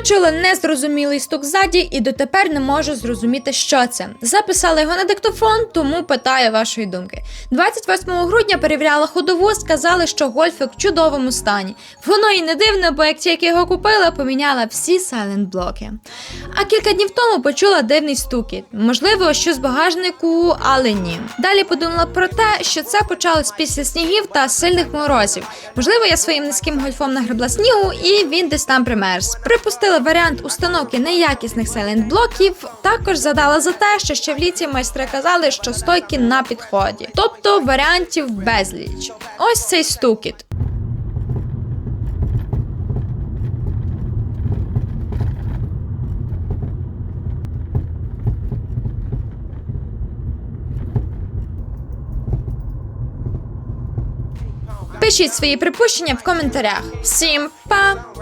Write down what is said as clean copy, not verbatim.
Почула незрозумілий стук ззаді і дотепер не можу зрозуміти, що це. Записала його на диктофон, тому питаю вашої думки. 28 грудня перевіряла ходову, сказали, що гольфик в чудовому стані. Воно і не дивно, бо як тільки його купила, поміняла всі сайлент-блоки. А кілька днів тому почула дивний стукіт. Можливо, щось в багажнику, але ні. Далі подумала про те, що це почалось після снігів та сильних морозів. Можливо, я своїм низьким гольфом нагребла снігу і він десь там примерз. Припустила варіант установки неякісних сайлент-блоків, також задала за те, що ще в літі майстри казали, що стойки на підході. Тобто варіантів безліч. Ось цей стукіт. Пишіть свої припущення в коментарях. Всім па!